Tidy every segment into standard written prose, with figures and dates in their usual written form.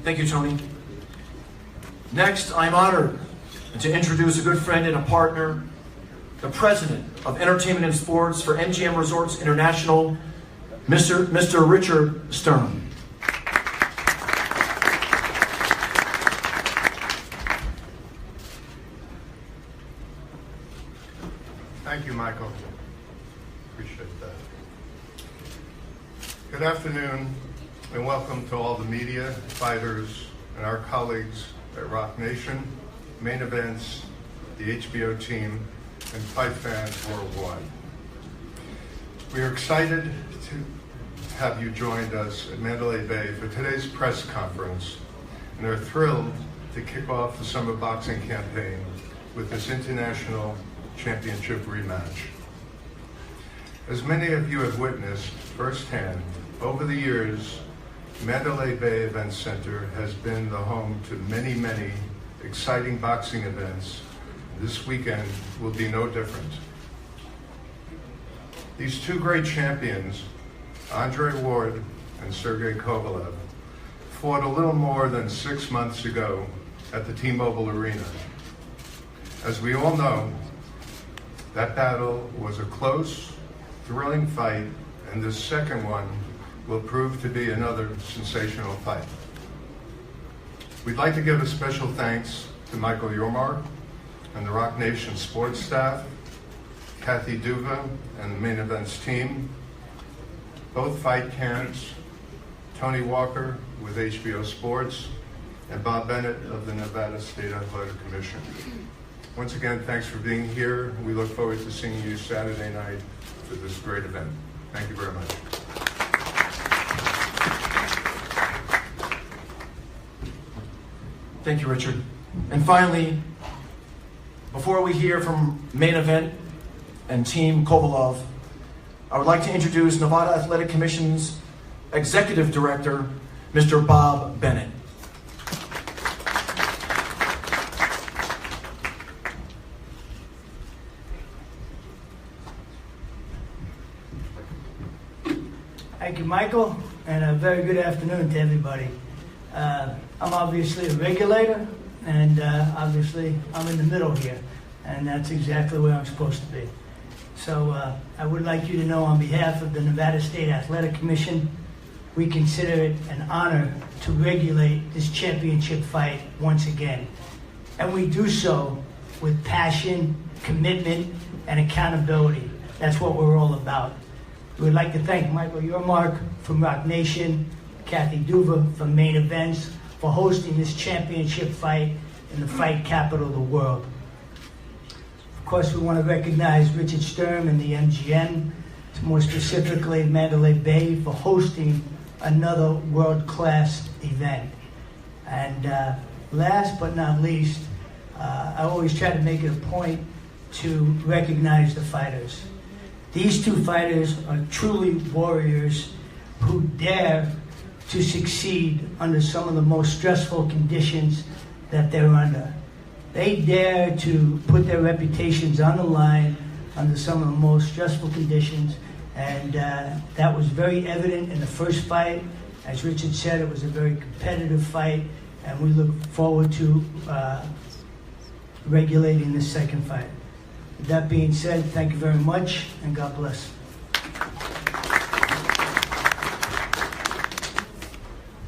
Thank you, Tony. Next, I'm honored to introduce a good friend and a partner, the President of Entertainment and Sports for MGM Resorts International, Mr. Richard Stern. Thank you, Michael. Appreciate that. Good afternoon, and welcome to all the media, fighters, and our colleagues at Rock Nation, Main Events, the HBO team, and fight fans worldwide. We are excited to have you joined us at Mandalay Bay for today's press conference, and are thrilled to kick off the summer boxing campaign with this international championship rematch. As many of you have witnessed firsthand, over the years, Mandalay Bay Event Center has been the home to many, many exciting boxing events. This weekend will be no different. These two great champions, Andre Ward and Sergey Kovalev, fought a little more than 6 months ago at the T-Mobile Arena. As we all know, that battle was a close, thrilling fight, and this second one will prove to be another sensational fight. We'd like to give a special thanks to Michael Yormark and the Rock Nation sports staff, Kathy Duva and the Main Events team, both fight camps, Tony Walker with HBO Sports, and Bob Bennett of the Nevada State Athletic Commission. Once again, thanks for being here. We look forward to seeing you Saturday night for this great event. Thank you very much. Thank you, Richard. And finally, before we hear from Main Event and Team Kovalev, I would like to introduce Nevada Athletic Commission's Executive Director, Mr. Bob Bennett. Thank you, Michael, and a very good afternoon to everybody. I'm obviously a regulator, and obviously I'm in the middle here, and that's exactly where I'm supposed to be. So I would like you to know, on behalf of the Nevada State Athletic Commission, we consider it an honor to regulate this championship fight once again. And we do so with passion, commitment, and accountability. That's what we're all about. We would like to thank Michael Yormark from Rock Nation, Kathy Duva from Main Events for hosting this championship fight in the fight capital of the world. Of course, we want to recognize Richard Sturm and the MGM, more specifically Mandalay Bay, for hosting another world-class event. And last but not least, I always try to make it a point to recognize the fighters. These two fighters are truly warriors who dare to succeed under some of the most stressful conditions that they're under. They dare to put their reputations on the line under some of the most stressful conditions, and that was very evident in the first fight. As Richard said, it was a very competitive fight, and we look forward to regulating this second fight. With that being said, thank you very much, and God bless.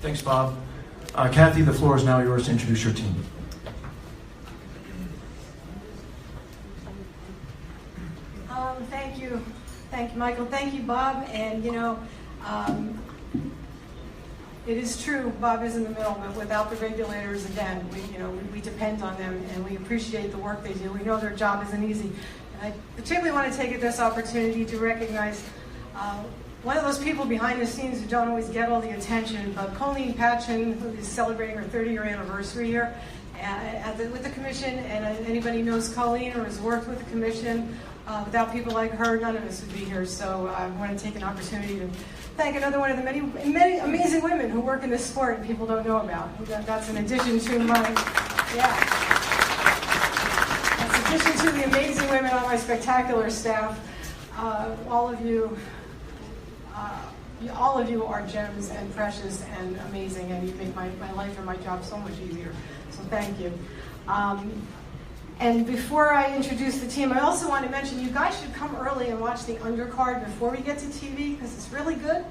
Thanks, Bob. Kathy, the floor is now yours to introduce your team. Thank you, Michael. Thank you, Bob. And it is true, Bob is in the middle, but without the regulators, again, we depend on them, and we appreciate the work they do. We know their job isn't easy. And I particularly want to take this opportunity to recognize one of those people behind the scenes who don't always get all the attention, but Colleen Patchen, who is celebrating her 30-year anniversary here with the commission, and anybody knows Colleen or has worked with the commission, without people like her, none of us would be here. So I want to take an opportunity to thank another one of the many amazing women who work in this sport and people don't know about. That's in addition to that's in addition to the amazing women on my spectacular staff. All of you all of you are gems and precious and amazing, and you make my life and my job so much easier. So thank you. And before I introduce the team, I also want to mention you guys should come early and watch the undercard before we get to TV, because it's really good.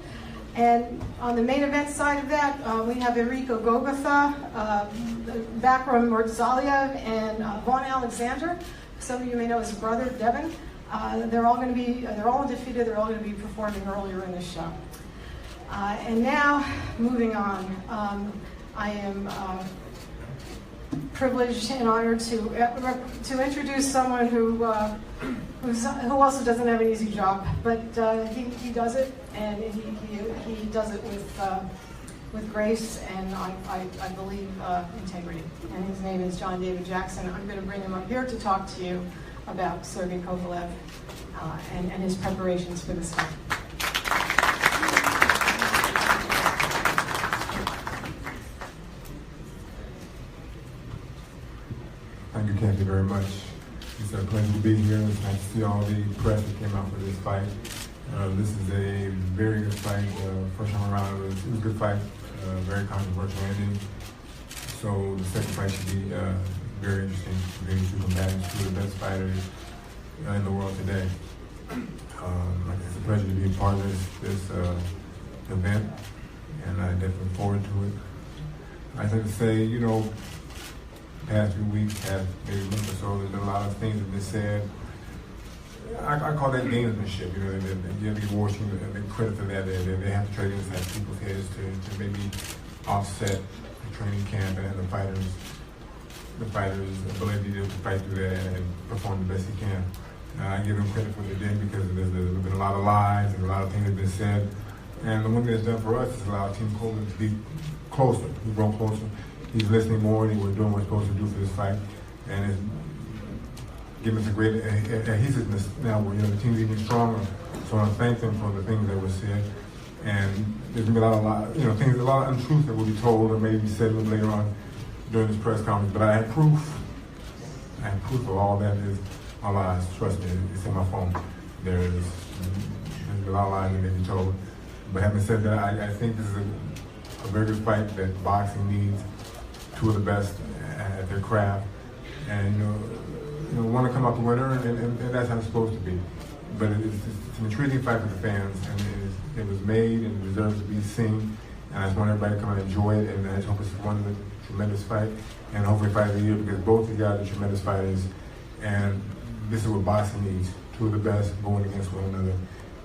And on the main event side of that, we have Enrico Gogotha, Bakram Murzalia, and Vaughn Alexander. Some of you may know his brother, Devin. They're all undefeated. They're all going to be performing earlier in the show. And now, moving on, I am privileged and honored to introduce someone who also doesn't have an easy job, but he does it, and he does it with grace and I believe integrity. And his name is John David Jackson. I'm going to bring him up here to talk to you about Sergey Kovalev and his preparations for this fight. Thank you, Kathy, very much. It's a pleasure to be here. It's nice to see all the press that came out for this fight. This is a very good fight. First time around, it was a good fight, very controversial ending. So the second fight should be very interesting. Between two combatants, two of the best fighters in the world today. It's a pleasure to be a part of this event, and I definitely look forward to it. I think to say, past few weeks, past maybe a month or so, there's been a lot of things that have been said. I call that gamesmanship. You have to give Washington the credit for that. They have to trade inside people's heads to maybe offset the training camp and the fighters' ability to fight through that and perform the best he can. I give them credit for what they did because there's been a lot of lies and a lot of things that have been said. And the one thing that's done for us is allow Team Coleman to be closer. We've grown closer. He's listening more, and we're doing what we're supposed to do for this fight, and it's giving us a great adhesiveness now where the team's even stronger. So I want to thank them for the things that were said, and there's gonna be a lot of untruths that will be told or maybe said a little later on during this press conference. But I have proof. Of all that is all lies. Trust me, it's in my phone. There's a lot of lies that may be told. But having said that, I think this is a very good fight that boxing needs. Two of the best at their craft, and want to come out the winner, and that's how it's supposed to be. But it's an intriguing fight for the fans, and it was made and it deserves to be seen. And I just want everybody to come and enjoy it, and I just hope it's one of a tremendous fight, and hopefully fight of the year, because both of you guys are tremendous fighters, and this is what boxing needs: two of the best going against one another.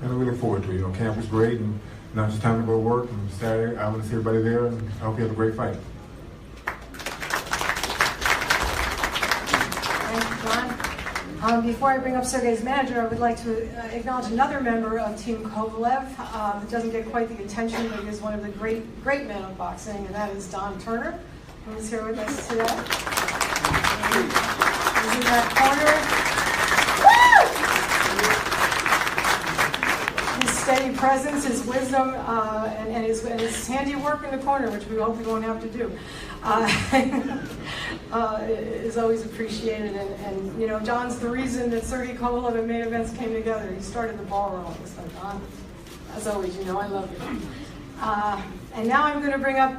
And we look forward to it. Camp was great, and now it's just time to go to work. And Saturday, I want to see everybody there, and I hope you have a great fight. Before I bring up Sergey's manager, I would like to acknowledge another member of Team Kovalev that doesn't get quite the attention, but he is one of the great men of boxing, and that is Don Turner, who is here with us today. He's in that corner. Woo! His steady presence, his wisdom, and his handiwork in the corner, which we hope we won't have to do. Is always appreciated, and John's the reason that Sergey Kovalev and main events came together. He started the ball rolling. So John, as always, I love you. And now I'm going to bring up,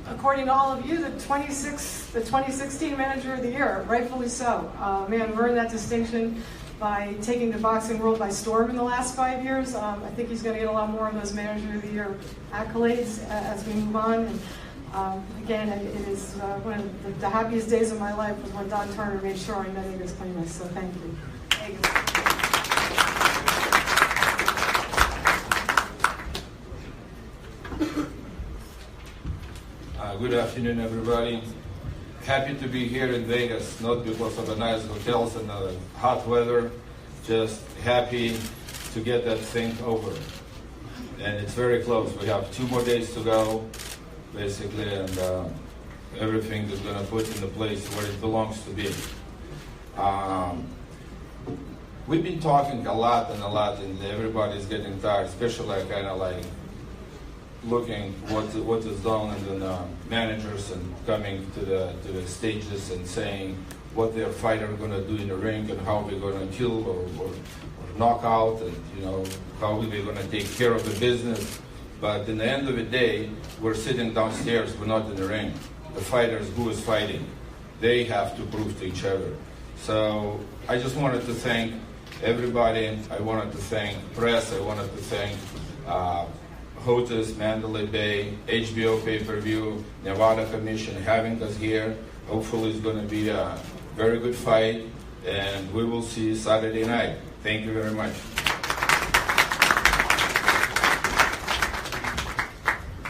according to all of you, the 2016 Manager of the Year, rightfully so. Man, earned that distinction by taking the boxing world by storm in the last 5 years. I think he's going to get a lot more of those Manager of the Year accolades as we move on. And, again, it is one of the happiest days of my life was when Don Turner made sure I met Egis Klimas, so thank you. Good afternoon, everybody. Happy to be here in Vegas, not because of the nice hotels and the hot weather, just happy to get that thing over. And it's very close. We have 2 more days to go, basically, and everything is going to put in the place where it belongs to be. We've been talking a lot, and everybody's getting tired, especially kind of like looking what is done, and then managers and coming to the stages and saying what their fighter going to do in the ring and how they're going to kill or knockout and, you know, how we're going to take care of the business. But in the end of the day, we're sitting downstairs, we're not in the ring. The fighters, who is fighting, they have to prove to each other. So I just wanted to thank everybody. I wanted to thank press. I wanted to thank HOTUS, Mandalay Bay, HBO pay-per-view, Nevada Commission having us here. Hopefully it's going to be a very good fight, and we will see you Saturday night. Thank you very much.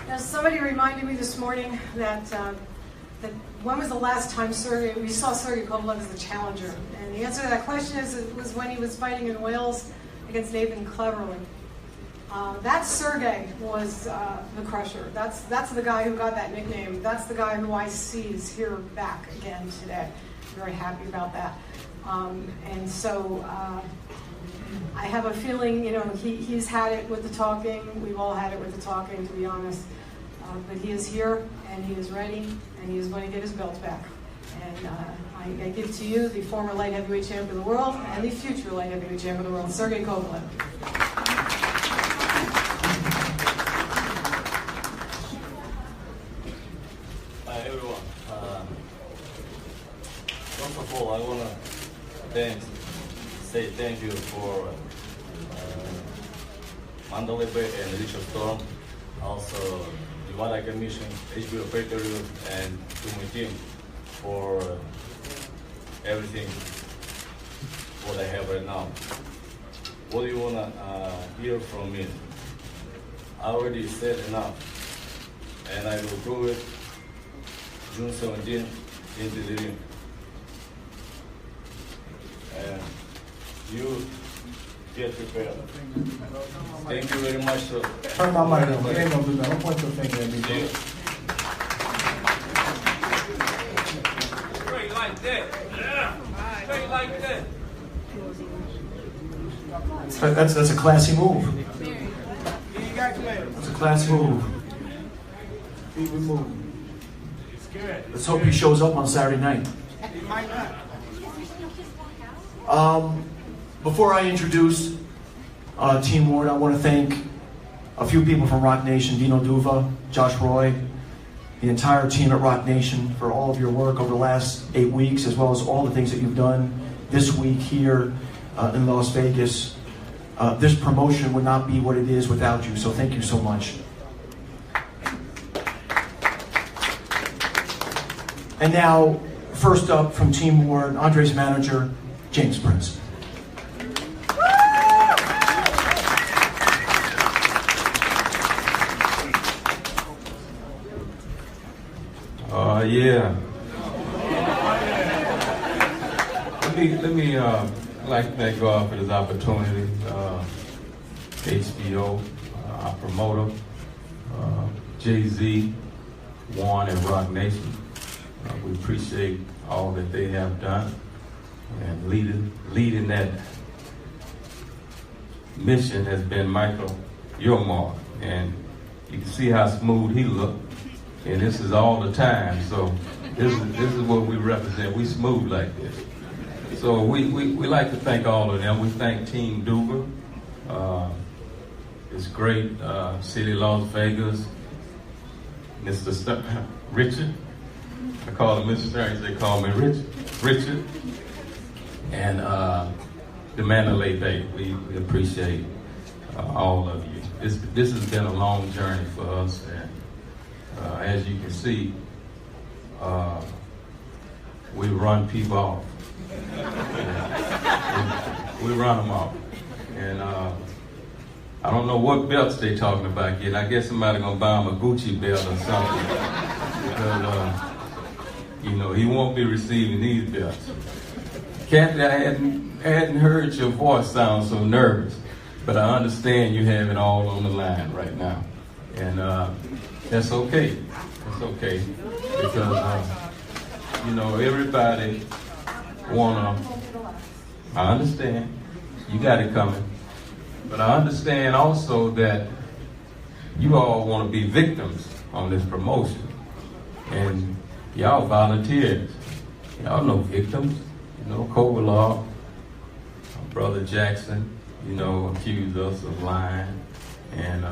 Now, somebody reminded me this morning that when was the last time we saw Sergey Kovalev as the challenger? And the answer to that question is it was when he was fighting in Wales against Nathan Cleverly. That Sergey was the crusher. That's the guy who got that nickname. That's the guy who I see is here back again today. I'm very happy about that. And so I have a feeling, you know, he's had it with the talking. We've all had it with the talking, to be honest. But he is here, and he is ready, and he is going to get his belt back. And I give to you the former light heavyweight champion of the world and the future light heavyweight champion of the world, Sergey Kovalev. Hi everyone. First of all, I want to say thank you for Mandalay Bay and Richard Storm, also Nevada Commission, HBO pay-per-view, and to my team for everything what I have right now. What do you want to hear from me? I already said enough, and I will prove it June 17th into the ring. And you get prepared. Thank you very much, sir. Turn my mic on. You ain't gonna do that. Don't point your finger at me, bro. Straight like that. Yeah. Straight like that. That's a classy move. That's a classy move. Keep it moving. Let's hope he shows up on Saturday night. He might not. Before I introduce Team Ward, I want to thank a few people from Rock Nation, Dino Duva, Josh Roy, the entire team at Rock Nation for all of your work over the last 8 weeks, as well as all the things that you've done this week here in Las Vegas. This promotion would not be what it is without you, so thank you so much. And now, first up from Team Ward, Andre's manager, James Prince. Yeah. Let me like to thank God for this opportunity. HBO, our promoter, Jay-Z, Warren, and Rock Nation. We appreciate all that they have done and leading that mission has been Michael Yormark, and you can see how smooth he looked. And this is all the time, so this is what we represent. We smooth like this. So we like to thank all of them. We thank Team Duva. It's great. City of Las Vegas. Mr. Richard. I call him Mr. Stearns. They call me Richard. And the Mandalay Bay. We appreciate all of you. This has been a long journey for us. And as you can see, we run people off. We run them off. And I don't know what belts they talking about yet. I guess somebody gonna buy him a Gucci belt or something. Because, you know, he won't be receiving these belts. Kathy, I hadn't heard your voice sound so nervous, but I understand you have it all on the line right now. And that's okay. That's okay. Because, you know, everybody I understand. You got it coming. But I understand also that you all want to be victims on this promotion. And y'all volunteers. Y'all know victims. You know, Kovalev, Brother Jackson, accused us of lying. And